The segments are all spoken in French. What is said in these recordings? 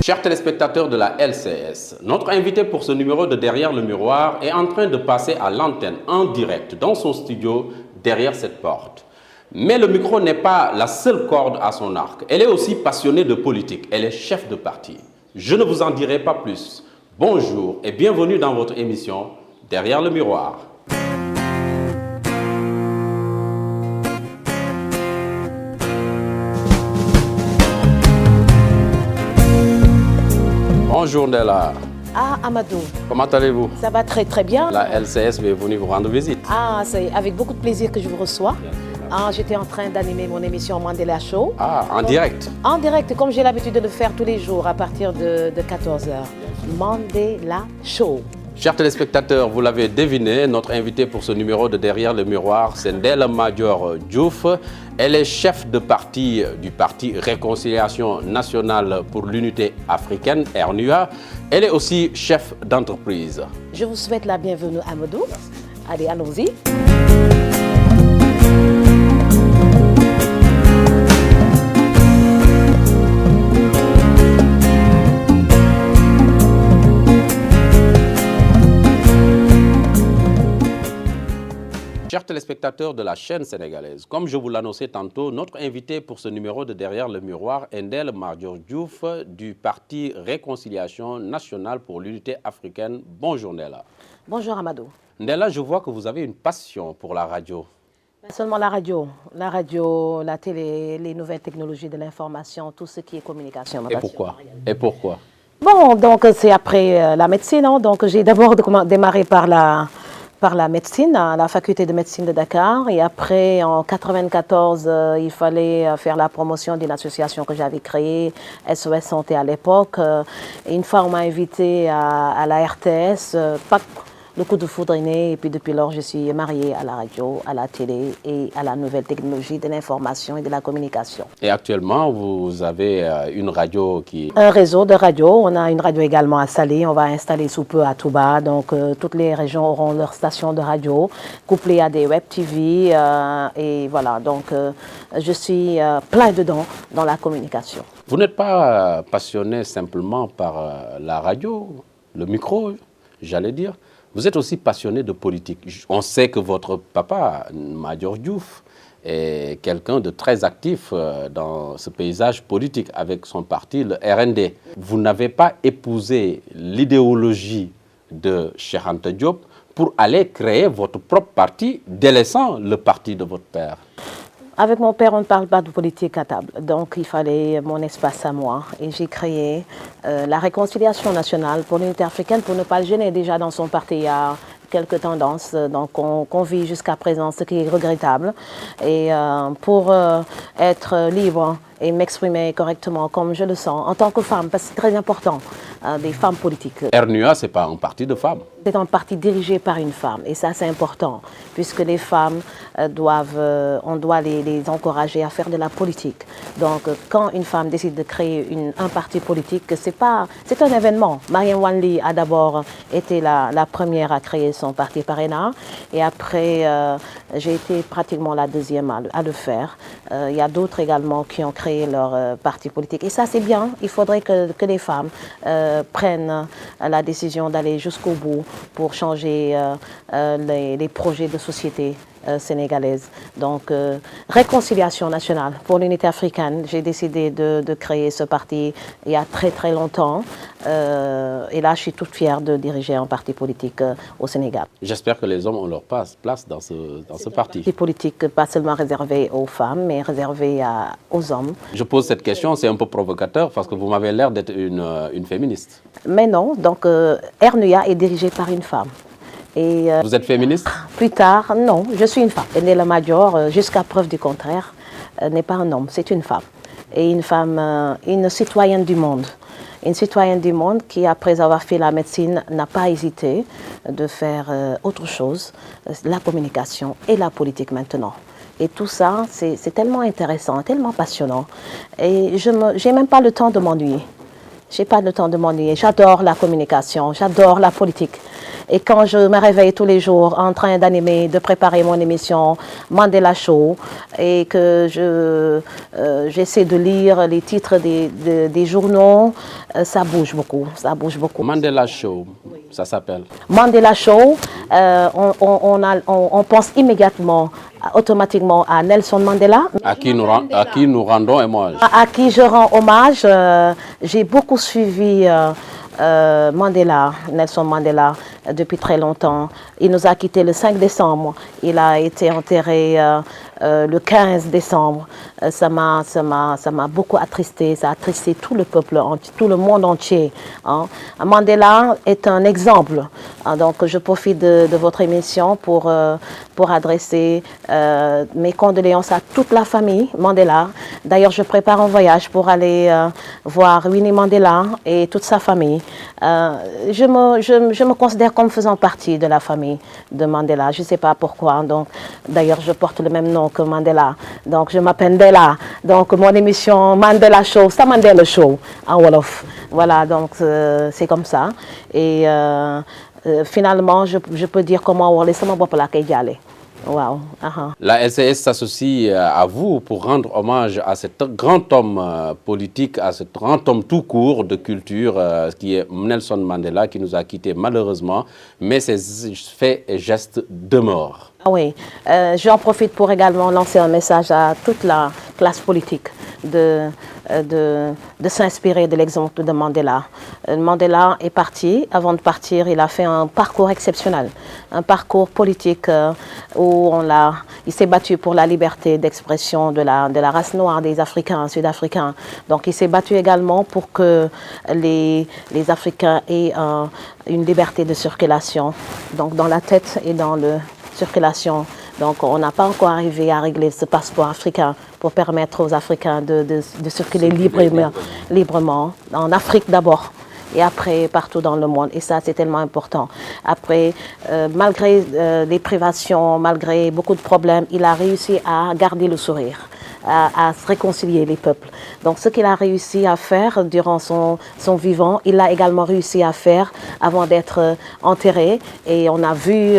Chers téléspectateurs de la LCS, notre invité pour ce numéro de Derrière le miroir est en train de passer à l'antenne en direct dans son studio derrière cette porte. Mais le micro n'est pas la seule corde à son arc. Elle est aussi passionnée de politique. Elle est chef de parti. Je ne vous en dirai pas plus. Bonjour et bienvenue dans votre émission Derrière le miroir. Bonjour Ndella. Ah, Amadou. Comment allez-vous? Ça va très très bien. La LCS est venue vous rendre visite. Ah, c'est avec beaucoup de plaisir que je vous reçois. Ah, j'étais en train d'animer mon émission Mandela Show. Ah, en direct? En direct, comme j'ai l'habitude de le faire tous les jours à partir de 14h. Mandela Show. Chers téléspectateurs, vous l'avez deviné, notre invité pour ce numéro de Derrière le miroir, c'est Ndella Madior Diouf. Elle est chef de parti du parti Réconciliation nationale pour l'unité africaine, RNUA. Elle est aussi chef d'entreprise. Je vous souhaite la bienvenue, Amadou. Allez, allons-y. Chers téléspectateurs de la chaîne sénégalaise, comme je vous l'annonçais tantôt, notre invité pour ce numéro de Derrière le miroir est Ndella Madior Diouf du parti Réconciliation nationale pour l'unité africaine. Bonjour Ndella. Bonjour Amadou. Ndella, je vois que vous avez une passion pour la radio. Pas seulement la radio, la télé, les nouvelles technologies de l'information, tout ce qui est communication. Et pourquoi? Et pourquoi? Bon, donc c'est après la médecine. Hein, donc j'ai d'abord démarré par la médecine, à la faculté de médecine de Dakar. Et après, en 1994, il fallait faire la promotion d'une association que j'avais créée, SOS Santé à l'époque. Et une fois, on m'a invité à la RTS, le coup de foudre est né. Et puis depuis lors, je suis mariée à la radio, à la télé et à la nouvelle technologie de l'information et de la communication. Et actuellement, vous avez une radio qui... Un réseau de radio. On a une radio également à Salé. On va installer sous peu à Touba. Donc, toutes les régions auront leur station de radio, couplée à des web TV. Et voilà, donc je suis plein dedans dans la communication. Vous n'êtes pas passionné simplement par la radio, le micro, j'allais dire. Vous êtes aussi passionné de politique. On sait que votre papa, Madior Diouf, est quelqu'un de très actif dans ce paysage politique avec son parti, le RND. Vous n'avez pas épousé l'idéologie de Cheikh Anta Diop pour aller créer votre propre parti, délaissant le parti de votre père. Avec mon père, on ne parle pas de politique à table. Donc, il fallait mon espace à moi. Et j'ai créé la Réconciliation nationale pour l'unité africaine pour ne pas le gêner. Déjà, dans son parti, il y a quelques tendances qu'on vit jusqu'à présent, ce qui est regrettable. Et pour être libre et m'exprimer correctement comme je le sens, en tant que femme, parce que c'est très important, des femmes politiques. RNUA, ce n'est pas un parti de femmes. C'est un parti dirigé par une femme, et ça c'est important, puisque les femmes on doit les encourager à faire de la politique. Donc quand une femme décide de créer un parti politique, c'est un événement. Mariam Wanli a d'abord été la première à créer son parti Parena, et après j'ai été pratiquement la deuxième à le faire. Il y a d'autres également qui ont créé leur parti politique, et ça c'est bien. Il faudrait que les femmes prennent la décision d'aller jusqu'au bout pour changer les projets de société sénégalaise. Donc, Réconciliation nationale pour l'unité africaine. J'ai décidé de créer ce parti il y a très très longtemps. Et là, je suis toute fière de diriger un parti politique au Sénégal. J'espère que les hommes ont leur place dans ce parti. Un parti politique pas seulement réservé aux femmes, mais réservé aux hommes. Je pose cette question, c'est un peu provocateur parce que vous m'avez l'air d'être une féministe. Mais non, donc RNUA est dirigé par une femme. Et, vous êtes féministe? Plus tard, non, je suis une femme. Ndella Madior, jusqu'à preuve du contraire, n'est pas un homme, c'est une femme. Et une femme, une citoyenne du monde. Une citoyenne du monde qui, après avoir fait la médecine, n'a pas hésité de faire autre chose, la communication et la politique maintenant. Et tout ça, c'est tellement intéressant, tellement passionnant. Et je n'ai même pas le temps de m'ennuyer. Je n'ai pas le temps de m'ennuyer. J'adore la communication, j'adore la politique. Et quand je me réveille tous les jours en train d'animer, de préparer mon émission Mandela Show, et que j'essaie de lire les titres des journaux, ça bouge beaucoup, ça bouge beaucoup. Mandela Show, ça s'appelle. Mandela Show, on pense immédiatement, automatiquement à Nelson Mandela. À qui nous rendons hommage. À qui je rends hommage. J'ai beaucoup suivi Nelson Mandela, depuis très longtemps. Il nous a quittés le 5 décembre. Il a été enterré le 15 décembre. Ça m'a beaucoup attristé. Ça a attristé tout le peuple, tout le monde entier. Hein. Mandela est un exemple. Hein, donc je profite de votre émission pour adresser mes condoléances à toute la famille Mandela. D'ailleurs, je prépare un voyage pour aller voir Winnie Mandela et toute sa famille. Je me considère comme faisant partie de la famille de Mandela. Je ne sais pas pourquoi. Donc, d'ailleurs, je porte le même nom que Mandela. Donc, je m'appelle Ndella. Donc, mon émission Mandela Show, c'est Mandela Show en Wolof. Voilà, donc c'est comme ça. Et finalement, je peux dire comment on laisse mon papa là. Wow. La LCS s'associe à vous pour rendre hommage à cet grand homme politique, à ce grand homme tout court de culture qui est Nelson Mandela, qui nous a quittés malheureusement, mais ses faits et gestes demeurent. Oui, j'en profite pour également lancer un message à toute la classe politique de s'inspirer de l'exemple de Mandela. Mandela est parti. Avant de partir, il a fait un parcours exceptionnel, un parcours politique où il s'est battu pour la liberté d'expression de la race noire, des Africains, Sud-Africains. Donc il s'est battu également pour que les Africains aient une liberté de circulation, donc dans la tête et dans la circulation. Donc on n'a pas encore arrivé à régler ce passeport africain pour permettre aux Africains de circuler librement, en Afrique d'abord et après partout dans le monde. Et ça, c'est tellement important. Après, malgré les privations, malgré beaucoup de problèmes, il a réussi à garder le sourire, à se réconcilier les peuples. Donc ce qu'il a réussi à faire durant son vivant, il l'a également réussi à faire avant d'être enterré. Et on a vu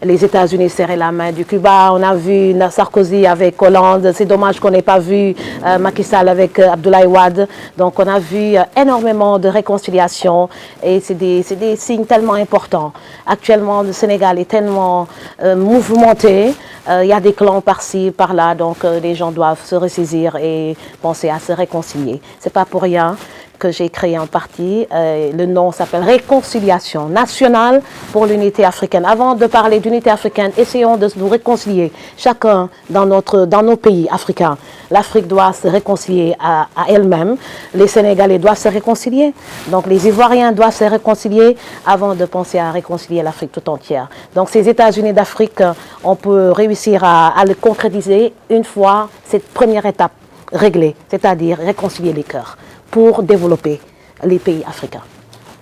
les États-Unis serrer la main du Cuba, on a vu Sarkozy avec Hollande, c'est dommage qu'on n'ait pas vu Macky Sall avec Abdoulaye Wade. Donc on a vu énormément de réconciliation et c'est des signes tellement importants. Actuellement, le Sénégal est tellement mouvementé, il y a des clans par-ci, par-là, donc les gens doivent se ressaisir et penser à se réconcilier. C'est pas pour rien que j'ai créé un parti. Le nom s'appelle Réconciliation nationale pour l'unité africaine. Avant de parler d'unité africaine, essayons de nous réconcilier, chacun dans nos pays africains. L'Afrique doit se réconcilier à elle-même. Les Sénégalais doivent se réconcilier. Donc les Ivoiriens doivent se réconcilier avant de penser à réconcilier l'Afrique tout entière. Donc ces États-Unis d'Afrique, on peut réussir à le concrétiser une fois cette première étape réglée, c'est-à-dire réconcilier les cœurs pour développer les pays africains.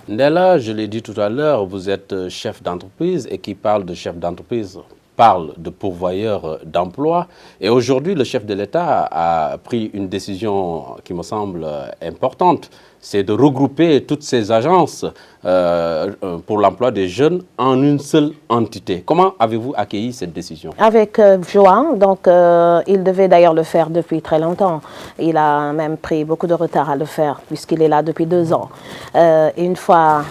Ndella, je l'ai dit tout à l'heure, vous êtes chef d'entreprise et qui parle de chef d'entreprise parle de pourvoyeur d'emploi. Et aujourd'hui, le chef de l'État a pris une décision qui me semble importante, c'est de regrouper toutes ces agences pour l'emploi des jeunes en une seule entité. Comment avez-vous accueilli cette décision? Avec joie. Donc, il devait d'ailleurs le faire depuis très longtemps. Il a même pris beaucoup de retard à le faire puisqu'il est là depuis 2 ans. Et une fois,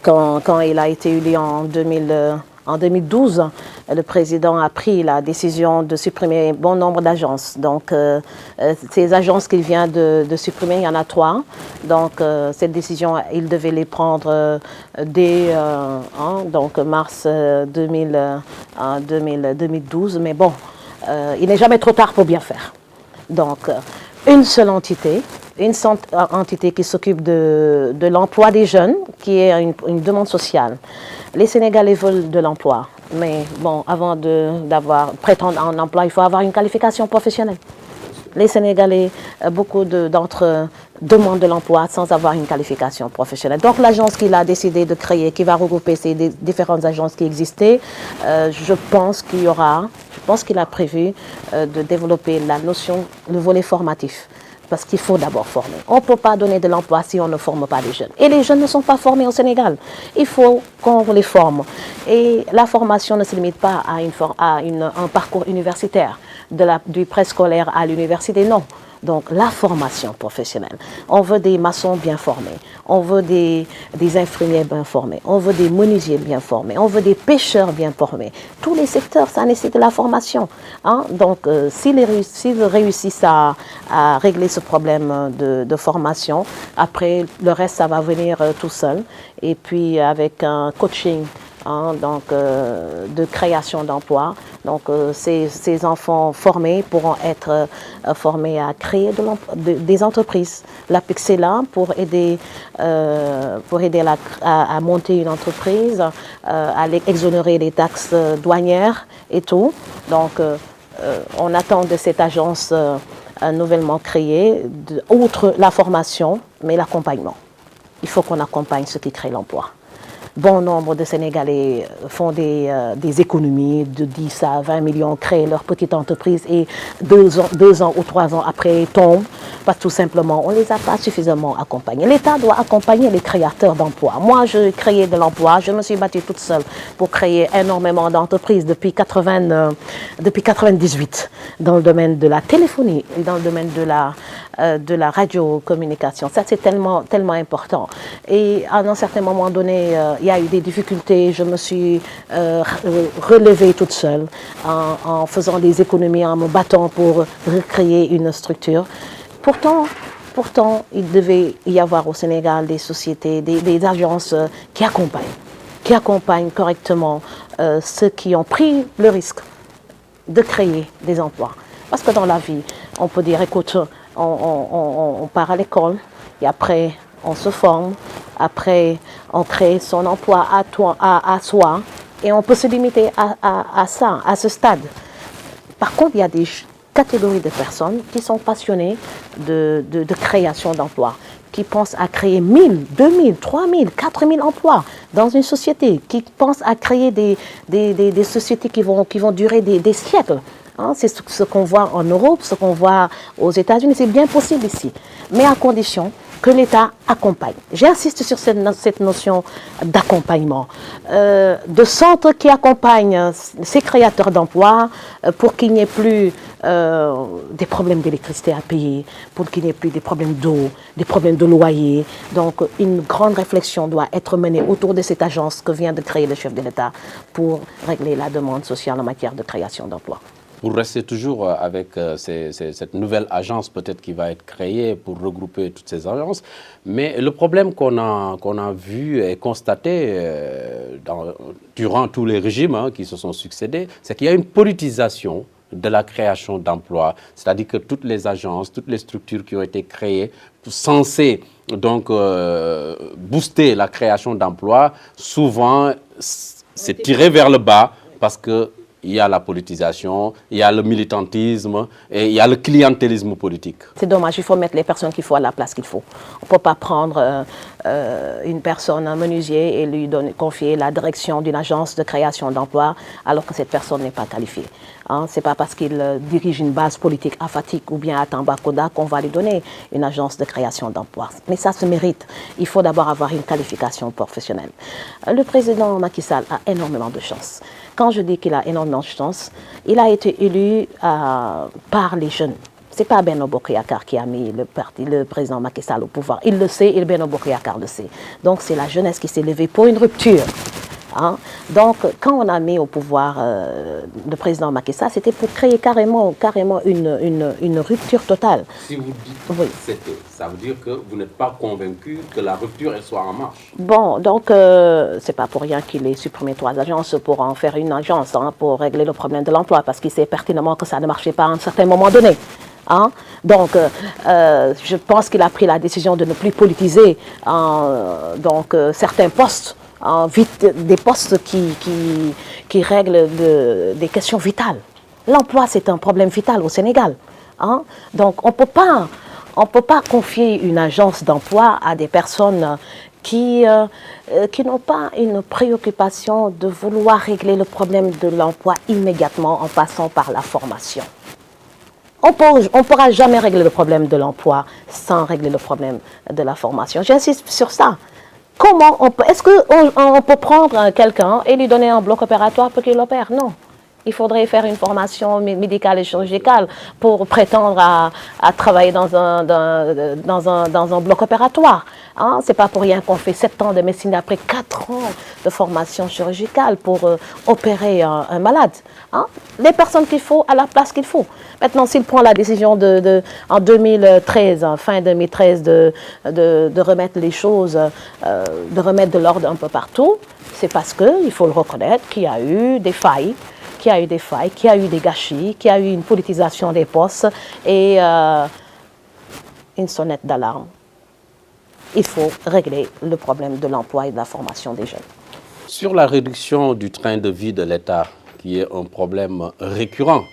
quand il a été élu en 2012, le président a pris la décision de supprimer bon nombre d'agences. Donc, ces agences qu'il vient de supprimer, il y en a 3. Donc, cette décision, il devait les prendre dès donc mars 2012. Mais bon, il n'est jamais trop tard pour bien faire. Donc, une seule entité. Une entité qui s'occupe de l'emploi des jeunes, qui est une demande sociale. Les Sénégalais veulent de l'emploi, mais bon, avant d'avoir prétendre à un emploi, il faut avoir une qualification professionnelle. Les Sénégalais, beaucoup d'entre eux demandent de l'emploi sans avoir une qualification professionnelle. Donc l'agence qu'il a décidé de créer, qui va regrouper ces différentes agences qui existaient, je pense qu'il a prévu de développer la notion, le volet formatif. parce qu'il faut d'abord former. On ne peut pas donner de l'emploi si on ne forme pas les jeunes. Et les jeunes ne sont pas formés au Sénégal. Il faut qu'on les forme. Et la formation ne se limite pas à un parcours universitaire, du préscolaire à l'université, non. Donc la formation professionnelle. On veut des maçons bien formés, on veut des infirmiers bien formés, on veut des menuisiers bien formés, on veut des pêcheurs bien formés. Tous les secteurs, ça nécessite de la formation. Hein? Donc s'ils réussissent à régler ce problème de formation, après le reste, ça va venir tout seul. Et puis avec un coaching, de création d'emplois. Donc ces enfants formés pourront être formés à créer des entreprises. L'APEX est là pour aider à monter une entreprise, à exonérer les taxes douanières et tout. Donc on attend de cette agence nouvellement créée, outre la formation, mais l'accompagnement. Il faut qu'on accompagne ceux qui créent l'emploi. Bon nombre de Sénégalais font des économies de 10 à 20 millions, créent leur petite entreprise et 2 ans ou 3 ans après tombent parce que tout simplement on ne les a pas suffisamment accompagnés. L'État doit accompagner les créateurs d'emplois. Moi, je créais de l'emploi, je me suis battue toute seule pour créer énormément d'entreprises depuis 98 dans le domaine de la téléphonie et dans le domaine de la radiocommunication. Ça, c'est tellement important. Et à un certain moment donné, il y a eu des difficultés. Je me suis relevée toute seule en faisant des économies, en me battant pour recréer une structure. Pourtant, il devait y avoir au Sénégal des sociétés, des agences qui accompagnent correctement ceux qui ont pris le risque de créer des emplois. Parce que dans la vie, on peut dire, écoute, on part à l'école et après on se forme, après on crée son emploi à soi et on peut se limiter à ça, à ce stade. Par contre, il y a des catégories de personnes qui sont passionnées de création d'emplois, qui pensent à créer 1000, 2000, 3000, 4000 emplois dans une société, qui pensent à créer des sociétés qui vont durer des siècles. C'est ce qu'on voit en Europe, ce qu'on voit aux États-Unis, c'est bien possible ici, mais à condition que l'État accompagne. J'insiste sur cette notion d'accompagnement, de centres qui accompagnent ces créateurs d'emplois pour qu'il n'y ait plus des problèmes d'électricité à payer, pour qu'il n'y ait plus des problèmes d'eau, des problèmes de loyer. Donc une grande réflexion doit être menée autour de cette agence que vient de créer le chef de l'État pour régler la demande sociale en matière de création d'emplois. Pour rester toujours avec cette nouvelle agence peut-être qui va être créée pour regrouper toutes ces agences, mais le problème qu'on a vu et constaté durant tous les régimes qui se sont succédés, c'est qu'il y a une politisation de la création d'emplois, c'est-à-dire que toutes les agences, toutes les structures qui ont été créées censées donc booster la création d'emplois, souvent c'est tiré vers le bas parce que il y a la politisation, il y a le militantisme et il y a le clientélisme politique. C'est dommage, il faut mettre les personnes qu'il faut à la place qu'il faut. On ne peut pas prendre une personne, un menuisier, et lui confier la direction d'une agence de création d'emplois alors que cette personne n'est pas qualifiée. Ce n'est pas parce qu'il dirige une base politique à Fatick ou bien à Tambacounda qu'on va lui donner une agence de création d'emplois. Mais ça se mérite. Il faut d'abord avoir une qualification professionnelle. Le président Macky Sall a énormément de chance. Quand je dis qu'il a énormément de chance, il a été élu par les jeunes. Ce n'est pas Benno Bokk Yakaar qui a mis le président Macky Sall au pouvoir. Il le sait et Benno Bokk Yakaar le sait. Donc c'est la jeunesse qui s'est levée pour une rupture. Donc quand on a mis au pouvoir le président Macky Sall, c'était pour créer carrément une rupture totale. Si vous dites oui, ça veut dire que vous n'êtes pas convaincu que la rupture elle soit en marche. Bon, donc c'est pas pour rien qu'il ait supprimé 3 agences pour en faire une agence pour régler le problème de l'emploi, parce qu'il sait pertinemment que ça ne marchait pas à un certain moment donné. Donc, je pense qu'il a pris la décision de ne plus politiser certains postes, des postes qui règlent des questions vitales. L'emploi, c'est un problème vital au Sénégal. Donc, on ne peut pas confier une agence d'emploi à des personnes qui n'ont pas une préoccupation de vouloir régler le problème de l'emploi immédiatement en passant par la formation. On ne pourra jamais régler le problème de l'emploi sans régler le problème de la formation. J'insiste sur ça. Comment on peut, est-ce qu'on peut prendre quelqu'un et lui donner un bloc opératoire pour qu'il opère? Non. Il faudrait faire une formation médicale et chirurgicale pour prétendre à travailler dans un bloc opératoire. Hein? Ce n'est pas pour rien qu'on fait 7 ans de médecine après 4 ans de formation chirurgicale pour opérer un malade. Hein? Les personnes qu'il faut à la place qu'il faut. Maintenant, s'il prend la décision en 2013, fin 2013, de remettre les choses, de remettre de l'ordre un peu partout, c'est parce qu'il faut le reconnaître qu'il y a eu des failles, qu'il y a eu des gâchis, qu'il y a eu une politisation des postes et une sonnette d'alarme. Il faut régler le problème de l'emploi et de la formation des jeunes. Sur la réduction du train de vie de l'État, qui est un problème récurrent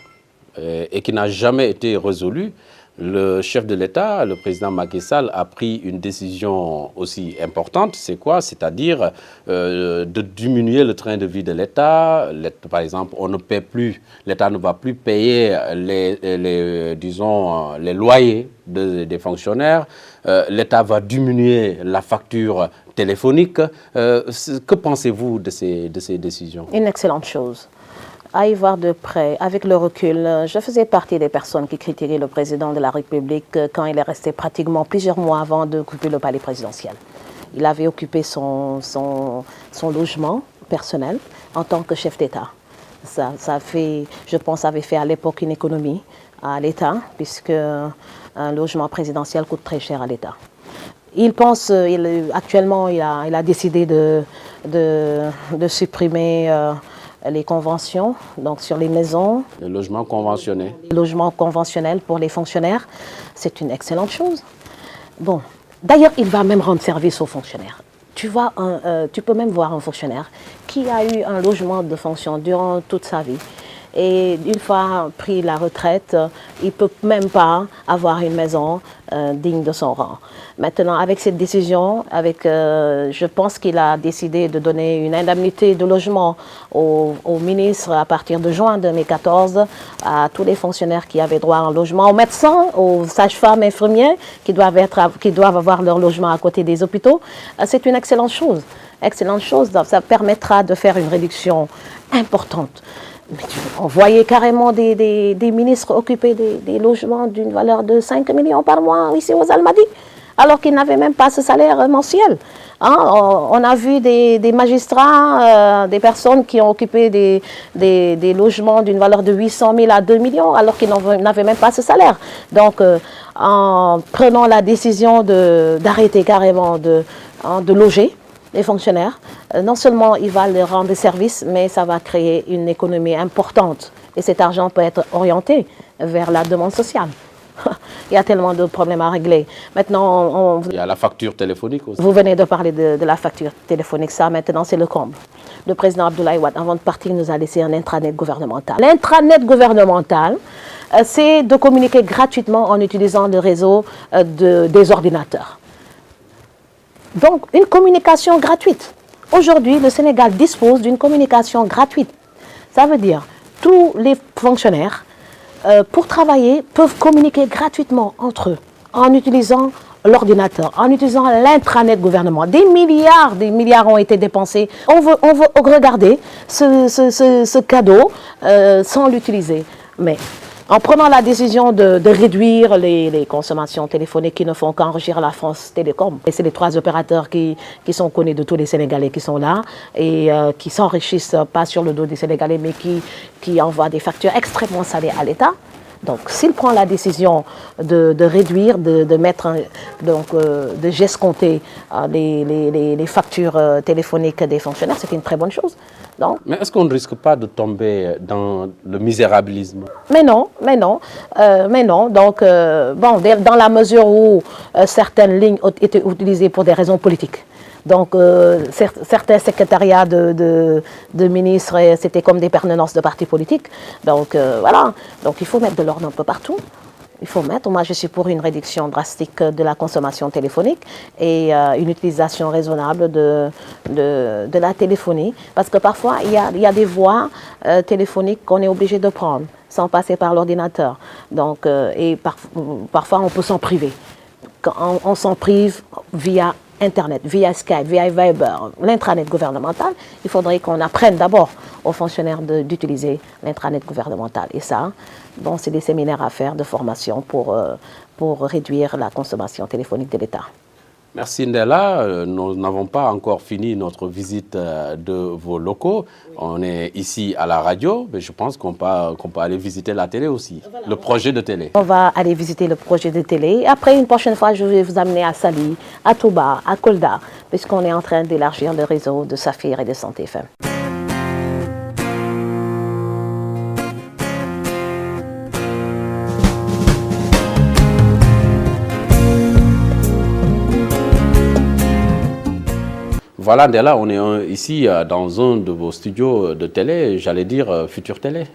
et qui n'a jamais été résolu, le chef de l'État, le président Macky Sall, a pris une décision aussi importante. C'est quoi? C'est-à-dire de diminuer le train de vie de l'État. Par exemple, on ne paie plus, l'État ne va plus payer disons, les loyers des fonctionnaires. L'État va diminuer la facture téléphonique. Que pensez-vous de ces décisions? Une excellente chose. À y voir de près, avec le recul, je faisais partie des personnes qui critiquaient le président de la République quand il est resté pratiquement plusieurs mois avant d'occuper le palais présidentiel. Il avait occupé son logement personnel en tant que chef d'État. Ça fait, je pense, avait fait à l'époque une économie à l'État, puisque un logement présidentiel coûte très cher à l'État. Il pense, actuellement, il a décidé de supprimer les conventions, donc sur les maisons. Le logement conventionné. Les logements conventionnels pour les fonctionnaires, c'est une excellente chose. Bon, d'ailleurs, il va même rendre service aux fonctionnaires. Tu peux même voir un fonctionnaire qui a eu un logement de fonction durant toute sa vie. Et une fois pris la retraite, il ne peut même pas avoir une maison digne de son rang. Maintenant, avec cette décision, je pense qu'il a décidé de donner une indemnité de logement au ministre à partir de juin 2014, à tous les fonctionnaires qui avaient droit à un logement, aux médecins, aux sages-femmes, infirmiers qui doivent avoir leur logement à côté des hôpitaux. C'est une excellente chose. Excellente chose, ça permettra de faire une réduction importante. On voyait carrément des ministres occuper des logements d'une valeur de 5 millions par mois ici aux Almadies, alors qu'ils n'avaient même pas ce salaire mensuel. Hein? On a vu des magistrats, des personnes qui ont occupé des logements d'une valeur de 800 000 à 2 millions, alors qu'ils n'avaient même pas ce salaire. Donc, en prenant la décision d'arrêter carrément de loger les fonctionnaires, non seulement il va leur rendre service, mais ça va créer une économie importante. Et cet argent peut être orienté vers la demande sociale. Il y a tellement de problèmes à régler. Maintenant, il y a la facture téléphonique aussi. Vous venez de parler de la facture téléphonique. Ça, maintenant, c'est le comble. Le président Abdoulaye Wade, avant de partir, nous a laissé un intranet gouvernemental. L'intranet gouvernemental, c'est de communiquer gratuitement en utilisant le réseau des ordinateurs. Donc, une communication gratuite. Aujourd'hui, le Sénégal dispose d'une communication gratuite. Ça veut dire tous les fonctionnaires, pour travailler, peuvent communiquer gratuitement entre eux en utilisant l'ordinateur, en utilisant l'intranet gouvernement. Des milliards ont été dépensés. On veut regarder ce cadeau sans l'utiliser. Mais en prenant la décision de réduire les consommations téléphoniques qui ne font qu'enrichir la France Télécom. Et c'est les 3 opérateurs qui sont connus de tous les Sénégalais qui sont là et qui s'enrichissent pas sur le dos des Sénégalais, mais qui envoient des factures extrêmement salées à l'État. Donc, s'il prend la décision de réduire, de mettre, de gescompter les factures téléphoniques des fonctionnaires, c'est une très bonne chose. Donc, mais est-ce qu'on ne risque pas de tomber dans le misérabilisme? Mais non. Donc, bon, dans la mesure où certaines lignes ont été utilisées pour des raisons politiques. Donc, certains secrétariats de ministres, c'était comme des permanences de partis politiques. Donc, voilà. Donc, il faut mettre de l'ordre un peu partout. Moi, je suis pour une réduction drastique de la consommation téléphonique et une utilisation raisonnable de la téléphonie. Parce que parfois, il y a des voies téléphoniques qu'on est obligé de prendre. sans passer par l'ordinateur. Donc, parfois, on peut s'en priver. On s'en prive via Internet, via Skype, via Viber, l'intranet gouvernemental. Il faudrait qu'on apprenne d'abord aux fonctionnaires d'utiliser l'intranet gouvernemental. Et ça, bon, c'est des séminaires à faire de formation pour réduire la consommation téléphonique de l'État. Merci Ndella. Nous n'avons pas encore fini notre visite de vos locaux. On est ici à la radio, mais je pense qu'on peut aller visiter la télé aussi, voilà, le projet de télé. On va aller visiter le projet de télé. Après, une prochaine fois, je vais vous amener à Saly, à Touba, à Kolda, puisqu'on est en train d'élargir le réseau de Saphir et de Santé FM. Voilà, Ndella, on est ici dans un de vos studios de télé, j'allais dire Futur Télé.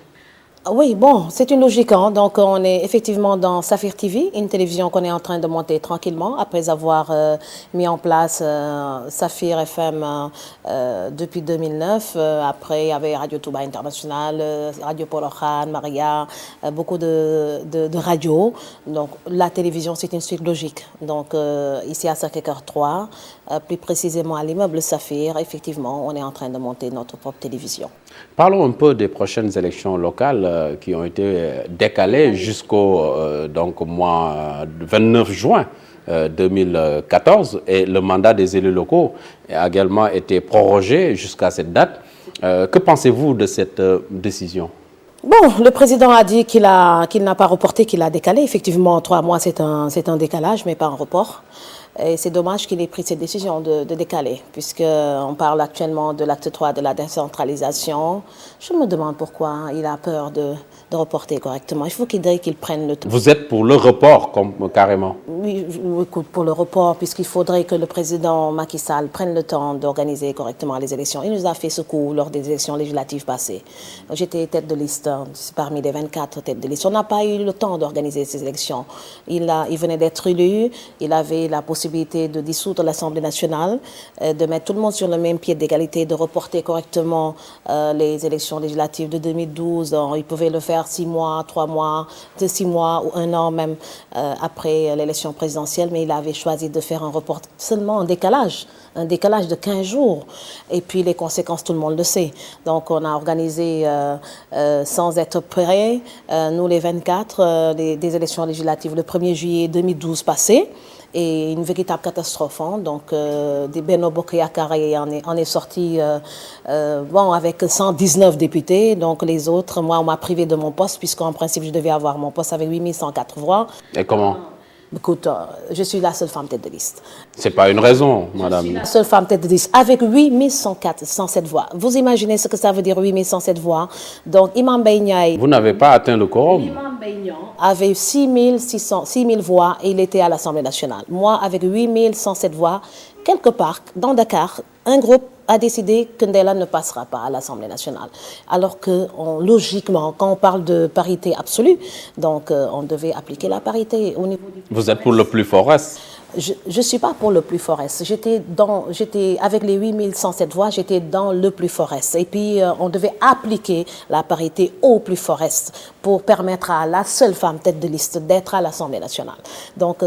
Oui, bon, c'est une logique. Hein. Donc, on est effectivement dans Saphir TV, une télévision qu'on est en train de monter tranquillement après avoir mis en place Saphir FM depuis 2009. Après, il y avait Radio Touba International, Radio Polohan, Maria, beaucoup de radios. Donc, la télévision, c'est une suite logique. Donc, ici à Sacré-Cœur 3, plus précisément à l'immeuble Saphir, effectivement, on est en train de monter notre propre télévision. Parlons un peu des prochaines élections locales qui ont été décalées jusqu'au mois 29 juin 2014 et le mandat des élus locaux a également été prorogé jusqu'à cette date. Que pensez-vous de cette décision ? Bon, le président a dit qu'il n'a pas reporté, qu'il a décalé. Effectivement, 3 mois, c'est un décalage, mais pas un report. Et c'est dommage qu'il ait pris cette décision de décaler, puisqu'on parle actuellement de l'acte 3 de la décentralisation. Je me demande pourquoi il a peur de reporter correctement. Il faut qu'il prenne le temps. Vous êtes pour le report, carrément? Oui, pour le report, puisqu'il faudrait que le président Macky Sall prenne le temps d'organiser correctement les élections. Il nous a fait ce coup lors des élections législatives passées. J'étais tête de liste parmi les 24 têtes de liste. On n'a pas eu le temps d'organiser ces élections. Il venait d'être élu, il avait la possibilité de dissoudre l'Assemblée nationale, de mettre tout le monde sur le même pied d'égalité, de reporter correctement les élections législatives de 2012. Il pouvait le faire 6 mois, 3 mois, 6 mois ou 1 an même après l'élection présidentielle, mais il avait choisi de faire un report seulement un décalage de 15 jours. Et puis les conséquences, tout le monde le sait. Donc on a organisé sans être prêts, nous les 24, des élections législatives le 1er juillet 2012 passé. Et une véritable catastrophe. Hein. Donc, des Benno Bokk Yakaar en est sorti avec 119 députés. Donc, les autres, moi, on m'a privé de mon poste, puisqu'en principe, je devais avoir mon poste avec 8104 voix. Et comment? Écoute, je suis la seule femme tête de liste. Ce n'est pas une raison, madame. Je suis la seule femme tête de liste avec 8107 voix. Vous imaginez ce que ça veut dire, 8107 voix. Donc, Imam Mbaye Ndiaye... Vous n'avez pas atteint le quorum. Imam Mbaye Ndiaye avait 6 000 voix et il était à l'Assemblée nationale. Moi, avec 8107 voix, quelque part, dans Dakar, un groupe a décidé que Ndella ne passera pas à l'Assemblée nationale. Alors que, logiquement, quand on parle de parité absolue, donc on devait appliquer la parité au niveau du... Vous êtes pour le plus fort reste? Je ne suis pas pour le plus fort reste. J'étais avec les 8107 voix, j'étais dans le plus fort reste. Et puis, on devait appliquer la parité au plus fort reste pour permettre à la seule femme tête de liste d'être à l'Assemblée nationale. Donc,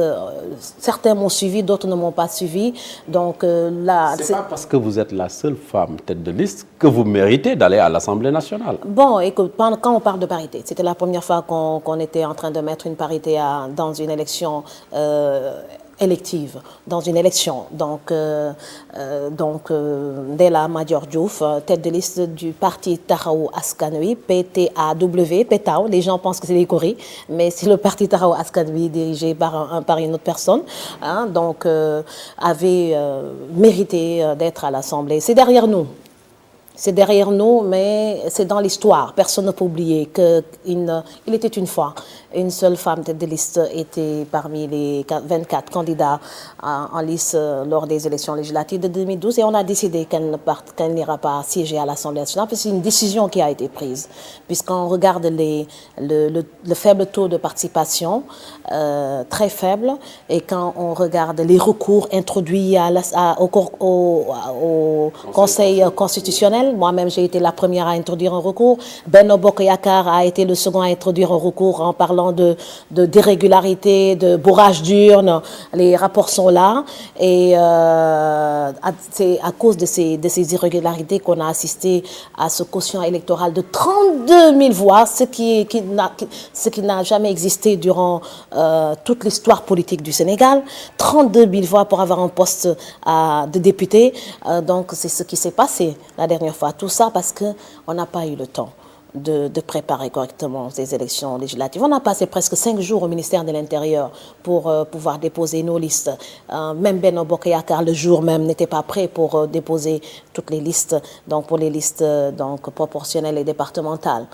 certains m'ont suivi, d'autres ne m'ont pas suivi. Donc, là... C'est pas parce que vous êtes la seule femme tête de liste que vous méritez d'aller à l'Assemblée nationale. Bon, écoute, quand on parle de parité, c'était la première fois qu'on était en train de mettre une parité dans une élection élective, dans une élection. Donc Ndella Madior Diouf, tête de liste du parti Taxawu Askan Wi, PTAW, PETAW, les gens pensent que c'est les Coris, mais c'est le parti Taxawu Askan Wi dirigé par une autre personne, hein, donc avait mérité d'être à l'Assemblée. C'est derrière nous. C'est derrière nous, mais c'est dans l'histoire. Personne ne peut oublier qu'il était une fois une seule femme tête de liste était parmi les 24 candidats en liste lors des élections législatives de 2012 et on a décidé qu'elle n'ira pas siéger à l'Assemblée nationale, parce que c'est une décision qui a été prise. Puisqu'on regarde le faible taux de participation, très faible, et quand on regarde les recours introduits au Conseil constitutionnel, moi-même j'ai été la première à introduire un recours, Benno Bokk Yakaar a été le second à introduire un recours en parlant de d'irrégularité, de bourrage d'urnes. Les rapports sont là et c'est à cause de ces irrégularités qu'on a assisté à ce quotient électoral de 32 000 voix, ce qui n'a jamais existé durant toute l'histoire politique du Sénégal. 32 000 voix pour avoir un poste de député. Donc c'est ce qui s'est passé la dernière fois. Tout ça parce qu'on n'a pas eu le temps de préparer correctement ces élections législatives. On a passé presque 5 jours au ministère de l'Intérieur pour pouvoir déposer nos listes. Même Benno Bokk Yakaar, le jour même, n'était pas prêt pour déposer toutes les listes, donc pour les listes proportionnelles et départementales.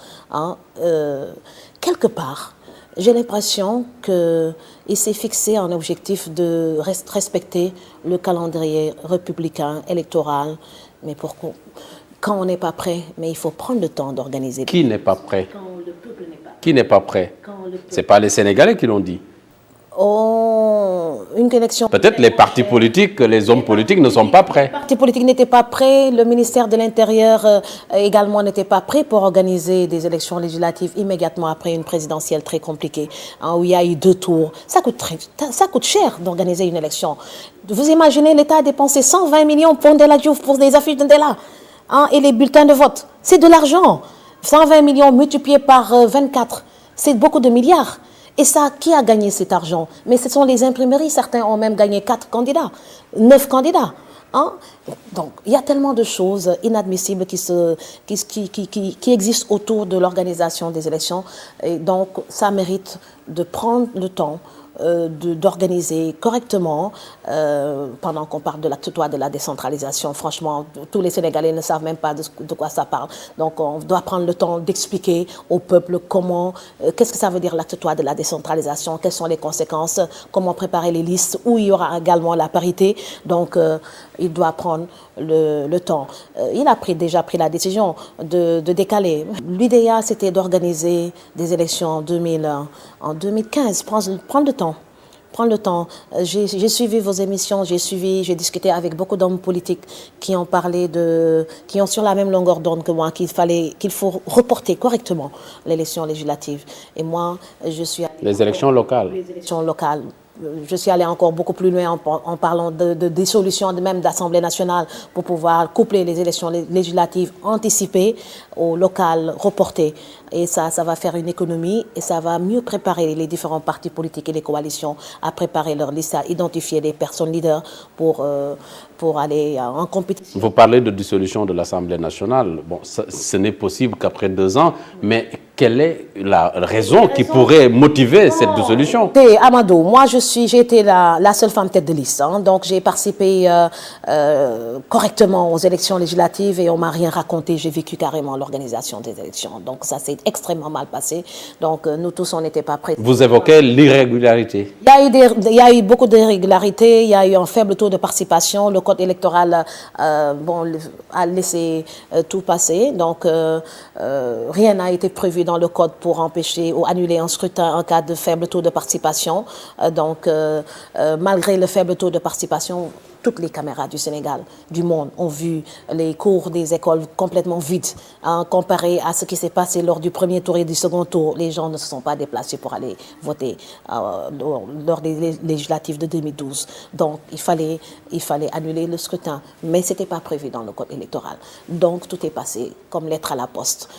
Quelque part, j'ai l'impression qu'il s'est fixé un objectif de respecter le calendrier républicain électoral, mais pourquoi? Quand on n'est pas prêt, mais il faut prendre le temps d'organiser. Qui n'est pas prêt? Quand le peuple n'est pas prêt. Qui n'est pas prêt? Ce n'est pas les Sénégalais qui l'ont dit. Une élection. Peut-être les partis politiques, les hommes politiques ne sont pas prêts. Les partis politiques n'étaient pas prêts, le ministère de l'Intérieur également n'était pas prêt pour organiser des élections législatives immédiatement après une présidentielle très compliquée, où il y a eu 2 tours. Ça coûte cher d'organiser une élection. Vous imaginez, l'État a dépensé 120 millions pour Ndella Diouf, pour des affiches de Ndella. Et les bulletins de vote, c'est de l'argent. 120 millions multipliés par 24, c'est beaucoup de milliards. Et ça, qui a gagné cet argent? Mais ce sont les imprimeries. Certains ont même gagné 4 candidats, 9 candidats. Donc, il y a tellement de choses inadmissibles qui existent autour de l'organisation des élections. Et donc, ça mérite de prendre le temps d'organiser correctement pendant qu'on parle de l'acte 3 de la décentralisation. Franchement, tous les Sénégalais ne savent même pas de quoi ça parle. Donc, on doit prendre le temps d'expliquer au peuple comment, qu'est-ce que ça veut dire l'acte 3 de la décentralisation, quelles sont les conséquences, comment préparer les listes, où il y aura également la parité. Donc, il doit prendre le temps. Il a déjà pris la décision de décaler. L'idéal, c'était d'organiser des élections en 2015. Prendre le temps. Prendre le temps. J'ai suivi vos émissions, j'ai discuté avec beaucoup d'hommes politiques qui ont qui ont sur la même longueur d'onde que moi, qu'il faut reporter correctement l'élection législative. Et moi, je suis... Les élections locales. Les élections locales. Je suis allée encore beaucoup plus loin en parlant de dissolution même d'Assemblée nationale pour pouvoir coupler les élections législatives anticipées aux locales reportées. Et ça va faire une économie et ça va mieux préparer les différents partis politiques et les coalitions à préparer leur liste, à identifier des personnes leaders pour aller en compétition. Vous parlez de dissolution de l'Assemblée nationale. Bon, ce n'est possible qu'après 2 ans, mais quelle est la raison qui pourrait motiver cette dissolution? Amadou, moi j'ai été la seule femme tête de liste, donc j'ai participé correctement aux élections législatives et on m'a rien raconté, j'ai vécu carrément l'organisation des élections, donc ça s'est extrêmement mal passé, donc nous tous on n'était pas prêts. Vous évoquez l'irrégularité. Il y a eu beaucoup d'irrégularités, il y a eu un faible taux de participation, le code électoral a laissé tout passer, donc rien n'a été prévu dans le code pour empêcher ou annuler un scrutin en cas de faible taux de participation. Donc, malgré le faible taux de participation, toutes les caméras du Sénégal, du monde, ont vu les cours des écoles complètement vides. Comparé à ce qui s'est passé lors du premier tour et du second tour, les gens ne se sont pas déplacés pour aller voter lors des législatives de 2012. Donc, il fallait annuler le scrutin. Mais ce n'était pas prévu dans le code électoral. Donc, tout est passé comme lettre à la poste.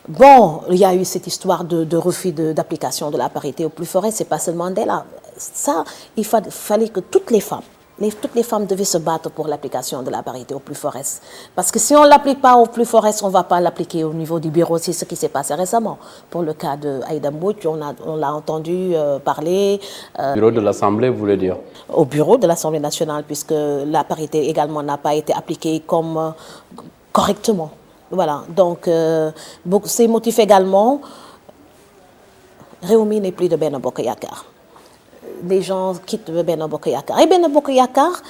Bon, il y a eu cette histoire de refus d'application de la parité au plus fort. Ce n'est pas seulement Ndella. Ça, il fallait que toutes les femmes devaient se battre pour l'application de la parité au plus fort. Parce que si on ne l'applique pas au plus fort, on ne va pas l'appliquer au niveau du bureau. C'est ce qui s'est passé récemment. Pour le cas d'Aïda Mbouch, on l'a entendu parler. Bureau de l'Assemblée, vous voulez dire? Au bureau de l'Assemblée nationale, puisque la parité également n'a pas été appliquée correctement. Voilà. Donc, ces motifs également Réumi n'est plus de Benno Bokk Yakaar. Les gens quittent Benno Bokk Yakaar. Et Benno Bokk Yakaar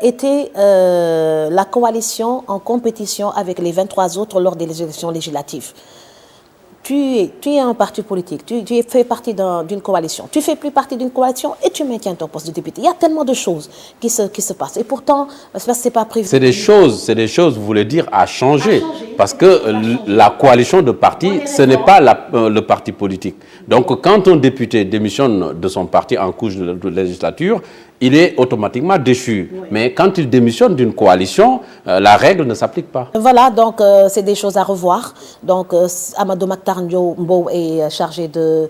était la coalition en compétition avec les 23 autres lors des élections législatives. Tu es un parti politique, tu fais partie d'une coalition. Tu ne fais plus partie d'une coalition et tu maintiens ton poste de député. Il y a tellement de choses qui se passent. Et pourtant, ce n'est pas prévu. C'est des choses, vous voulez dire, à changer. Parce que la coalition de partis, ce n'est pas le parti politique. Donc, quand un député démissionne de son parti en couche de législature, il est automatiquement déchu. Oui. Mais quand il démissionne d'une coalition, la règle ne s'applique pas. Voilà, donc c'est des choses à revoir. Donc Amadou Makhtar Mbow est chargé de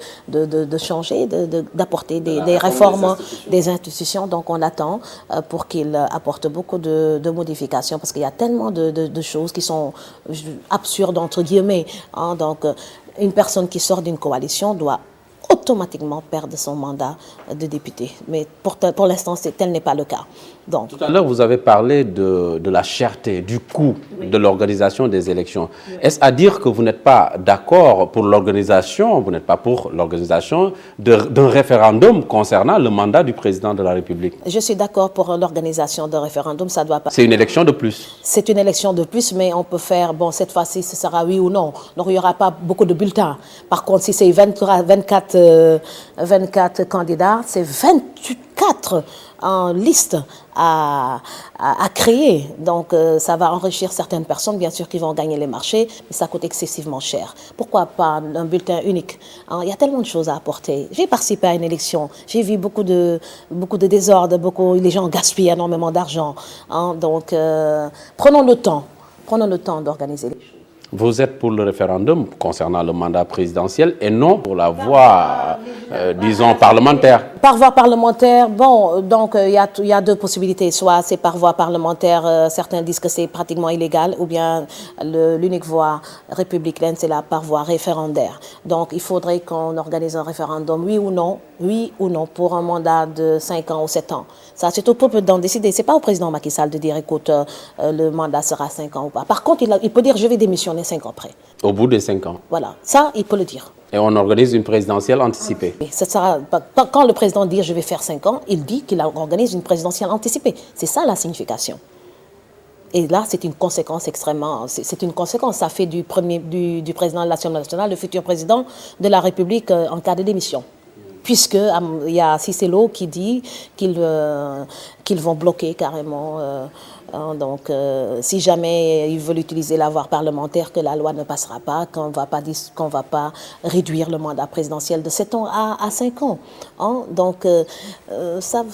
changer, d'apporter des réformes des institutions. Donc on attend pour qu'il apporte beaucoup de modifications parce qu'il y a tellement de choses qui sont absurdes, entre guillemets. Hein. Donc une personne qui sort d'une coalition doit automatiquement perdre son mandat de député. Mais pour l'instant, tel n'est pas le cas. Donc, tout à l'heure, vous avez parlé de la cherté, du coût de l'organisation des élections. Oui. Est-ce à dire que vous n'êtes pas d'accord pour l'organisation, vous n'êtes pas pour l'organisation d'un référendum concernant le mandat du président de la République? Je suis d'accord pour l'organisation d'un référendum, ça doit pas... C'est une élection de plus. C'est une élection de plus, mais on peut faire, bon, cette fois-ci, ce sera oui ou non. Donc, il n'y aura pas beaucoup de bulletins. Par contre, si c'est 24 candidats, c'est 24 en liste à créer. Donc, ça va enrichir certaines personnes, bien sûr, qui vont gagner les marchés, mais ça coûte excessivement cher. Pourquoi pas un bulletin unique? Il y a tellement de choses à apporter. J'ai participé à une élection. J'ai vu beaucoup de désordre, les gens gaspillent énormément d'argent. Donc, prenons le temps d'organiser les choses. Vous êtes pour le référendum concernant le mandat présidentiel et non pour la voie, disons, parlementaire. Par voie parlementaire, bon, donc il y a deux possibilités. Soit c'est par voie parlementaire, certains disent que c'est pratiquement illégal, ou bien l'unique voie républicaine, c'est la par voie référendaire. Donc il faudrait qu'on organise un référendum, oui ou non, pour un mandat de 5 ans ou 7 ans. Ça, c'est au peuple d'en décider. C'est pas au président Macky Sall de dire, écoute, le mandat sera 5 ans ou pas. Par contre, il peut dire, je vais démissionner 5 ans après. Au bout des 5 ans. Voilà, ça, il peut le dire. Et on organise une présidentielle anticipée. Et ça sera, quand le président dit je vais faire 5 ans, il dit qu'il organise une présidentielle anticipée. C'est ça la signification. Et là, c'est une conséquence extrêmement... C'est une conséquence. Ça fait du président de l'Assemblée nationale, le futur président de la République en cas de démission. Puisqu'il y a Cissé Lo qui dit qu'ils vont bloquer carrément... Donc, si jamais ils veulent utiliser la voie parlementaire, que la loi ne passera pas, qu'on ne va pas réduire le mandat présidentiel de 7 ans à 5 ans. Hein? Donc, ça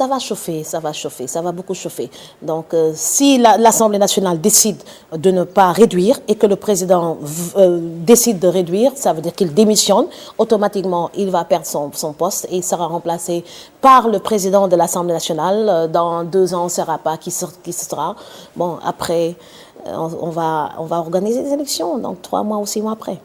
va chauffer, ça va beaucoup chauffer. Donc, si l'Assemblée nationale décide de ne pas réduire et que le président décide de réduire, ça veut dire qu'il démissionne, automatiquement, il va perdre son poste et il sera remplacé par le président de l'Assemblée nationale. Dans 2 ans, on ne saura pas qui sera. Bon, après, on va organiser des élections, donc 3 mois ou 6 mois après.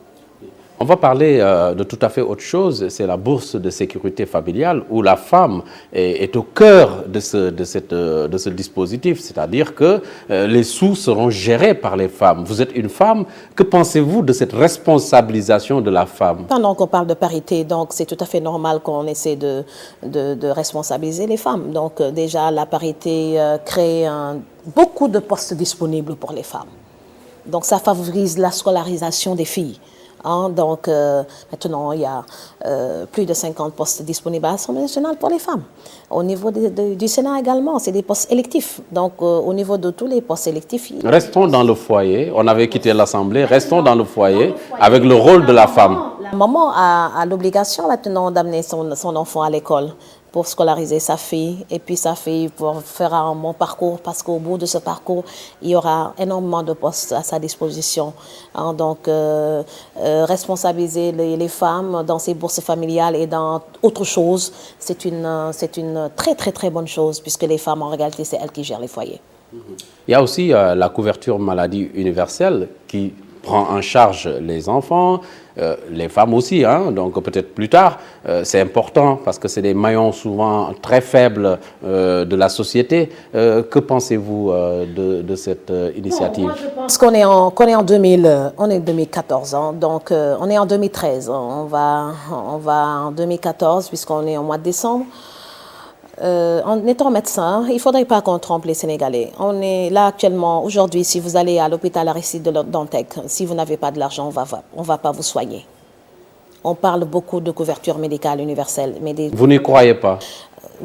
On va parler de tout à fait autre chose, c'est la bourse de sécurité familiale où la femme est au cœur de ce dispositif, c'est-à-dire que les sous seront gérés par les femmes. Vous êtes une femme, que pensez-vous de cette responsabilisation de la femme? Pendant qu'on parle de parité, donc c'est tout à fait normal qu'on essaie de responsabiliser les femmes. Donc déjà, la parité crée beaucoup de postes disponibles pour les femmes. Donc ça favorise la scolarisation des filles. Donc, maintenant, il y a plus de 50 postes disponibles à l'Assemblée nationale pour les femmes. Au niveau du Sénat également, c'est des postes électifs. Donc, au niveau de tous les postes électifs... Restons dans le foyer. On avait quitté l'Assemblée. Restons dans le foyer avec le rôle de la femme. La maman a l'obligation maintenant d'amener son enfant à l'école pour scolariser sa fille, et puis sa fille fera un bon parcours, parce qu'au bout de ce parcours, il y aura énormément de postes à sa disposition. Donc, responsabiliser les femmes dans ces bourses familiales et dans autre chose, c'est une très, très, très bonne chose, puisque les femmes, en réalité, c'est elles qui gèrent les foyers. Il y a aussi la couverture maladie universelle qui prend en charge les enfants, les femmes aussi, hein, donc peut-être plus tard. C'est important parce que c'est des maillons souvent très faibles de la société. Que pensez-vous de cette initiative? Moi, je pense qu'on est en 2000, on est 2014, hein, donc on est en 2013. On va en 2014 puisqu'on est au mois de décembre. En étant médecin, il ne faudrait pas qu'on trompe les Sénégalais. On est là actuellement, aujourd'hui, si vous allez à l'hôpital Aristide de Dantec, si vous n'avez pas de l'argent, on va pas vous soigner. On parle beaucoup de couverture médicale universelle. Mais Vous n'y croyez pas?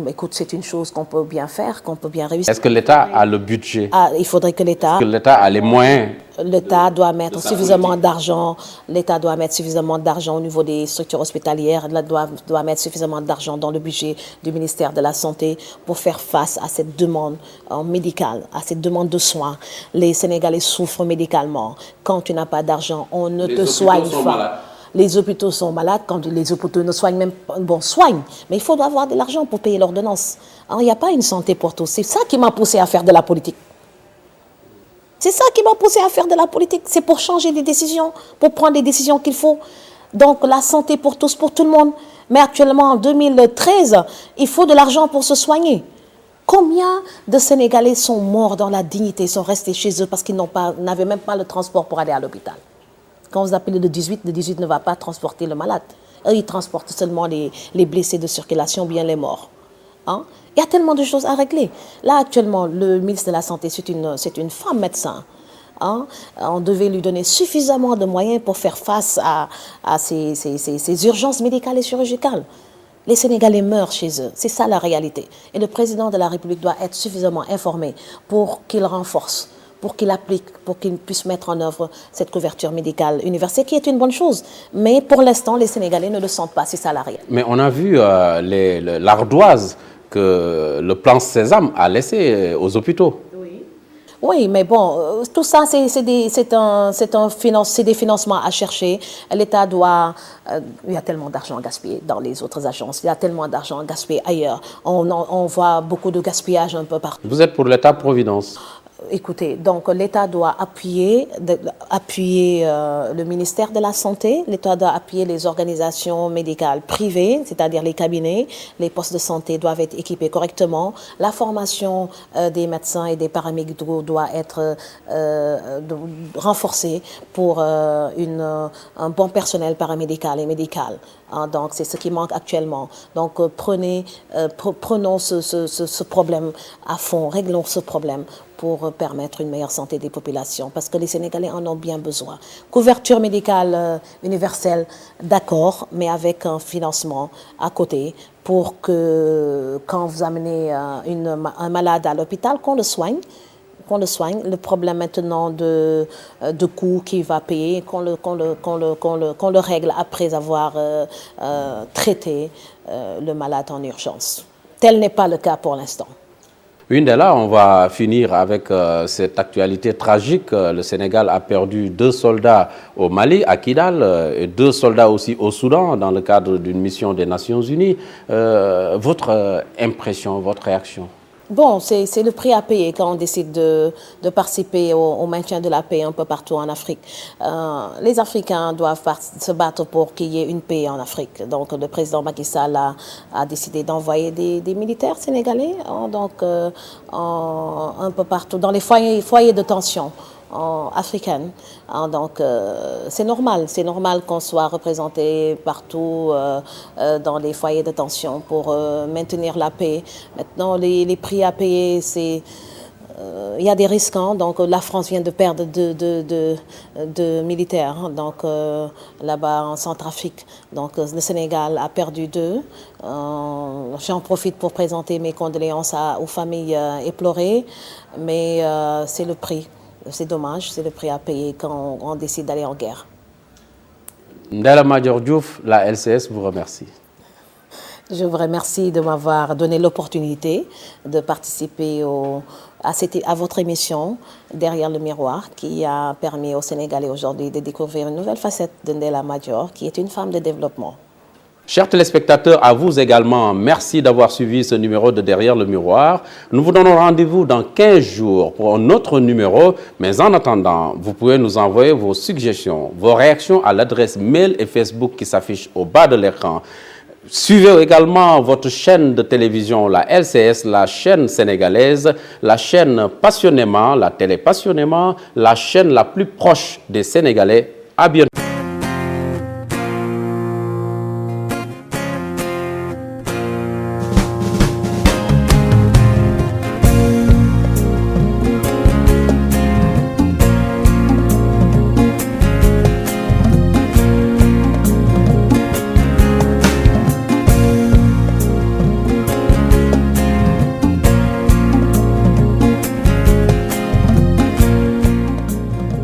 Écoute, c'est une chose qu'on peut bien faire, qu'on peut bien réussir. Est-ce que l'État a le budget? Il faudrait que l'État A les moyens? L'État doit mettre suffisamment d'argent. L'État doit mettre suffisamment d'argent au niveau des structures hospitalières. L'État doit mettre suffisamment d'argent dans le budget du ministère de la Santé pour faire face à cette demande médicale, à cette demande de soins. Les Sénégalais souffrent médicalement. Quand tu n'as pas d'argent, on ne te soigne pas. Les hôpitaux sont malades, quand les hôpitaux ne soignent même pas, bon, soignent, mais il faut avoir de l'argent pour payer l'ordonnance. Alors, il n'y a pas une santé pour tous. C'est ça qui m'a poussé à faire de la politique. C'est ça qui m'a poussé à faire de la politique. C'est pour changer des décisions, pour prendre les décisions qu'il faut. Donc, la santé pour tous, pour tout le monde. Mais actuellement, en 2013, il faut de l'argent pour se soigner. Combien de Sénégalais sont morts dans la dignité, sont restés chez eux parce qu'ils n'avaient même pas le transport pour aller à l'hôpital? Quand vous appelez le 18 ne va pas transporter le malade. Eux, ils transportent seulement les blessés de circulation, bien les morts. Hein? Il y a tellement de choses à régler. Là, actuellement, le ministre de la Santé, c'est une femme médecin. Hein? On devait lui donner suffisamment de moyens pour faire face à ces urgences médicales et chirurgicales. Les Sénégalais meurent chez eux. C'est ça la réalité. Et le président de la République doit être suffisamment informé pour qu'il renforce, pour qu'il applique, pour qu'il puisse mettre en œuvre cette couverture médicale universelle, qui est une bonne chose. Mais pour l'instant, les Sénégalais ne le sentent pas, c'est ça la réalité. Mais on a vu l'ardoise que le plan Sésame a laissé aux hôpitaux. Oui, mais bon, tout ça, c'est des financements à chercher. L'État doit... il y a tellement d'argent gaspillé dans les autres agences. Il y a tellement d'argent gaspillé ailleurs. On voit beaucoup de gaspillage un peu partout. Vous êtes pour l'État-providence? Écoutez, donc l'État doit appuyer le ministère de la Santé, l'État doit appuyer les organisations médicales privées, c'est-à-dire les cabinets, les postes de santé doivent être équipés correctement, la formation des médecins et des paramédicaux doit être renforcée pour un bon personnel paramédical et médical. Hein, donc c'est ce qui manque actuellement. Donc prenons ce problème à fond, réglons ce problème pour permettre une meilleure santé des populations, parce que les Sénégalais en ont bien besoin. Couverture médicale universelle, d'accord, mais avec un financement à côté pour que quand vous amenez un malade à l'hôpital, qu'on le soigne. Le problème maintenant de coût qu'il va payer, qu'on le règle après avoir traité le malade en urgence. Tel n'est pas le cas pour l'instant. Là, on va finir avec cette actualité tragique. Le Sénégal a perdu 2 soldats au Mali, à Kidal, et 2 soldats aussi au Soudan, dans le cadre d'une mission des Nations Unies. Votre impression, votre réaction? Bon, c'est le prix à payer quand on décide de participer au maintien de la paix un peu partout en Afrique. Les Africains doivent se battre pour qu'il y ait une paix en Afrique. Donc, le président Macky Sall a décidé d'envoyer des militaires sénégalais un peu partout, dans les foyers de tension africaine. Donc, c'est normal qu'on soit représenté partout dans les foyers de tension pour maintenir la paix. Maintenant, les prix à payer, il y a des risques. Hein, donc, la France vient de perdre deux militaires. Hein, donc, là-bas en Centrafrique. Donc, le Sénégal a perdu 2. J'en profite pour présenter mes condoléances aux familles éplorées. Mais c'est le prix. C'est dommage, c'est le prix à payer quand on décide d'aller en guerre. Ndella Madior Diouf, la LCS vous remercie. Je vous remercie de m'avoir donné l'opportunité de participer à votre émission Derrière le miroir, qui a permis aux Sénégalais aujourd'hui de découvrir une nouvelle facette de Ndella Madior, qui est une femme de développement. Chers téléspectateurs, à vous également, merci d'avoir suivi ce numéro de Derrière le Miroir. Nous vous donnons rendez-vous dans 15 jours pour un autre numéro. Mais en attendant, vous pouvez nous envoyer vos suggestions, vos réactions à l'adresse mail et Facebook qui s'affiche au bas de l'écran. Suivez également votre chaîne de télévision, la LCS, la chaîne sénégalaise, la chaîne Passionnément, la télé Passionnément, la chaîne la plus proche des Sénégalais. À bientôt.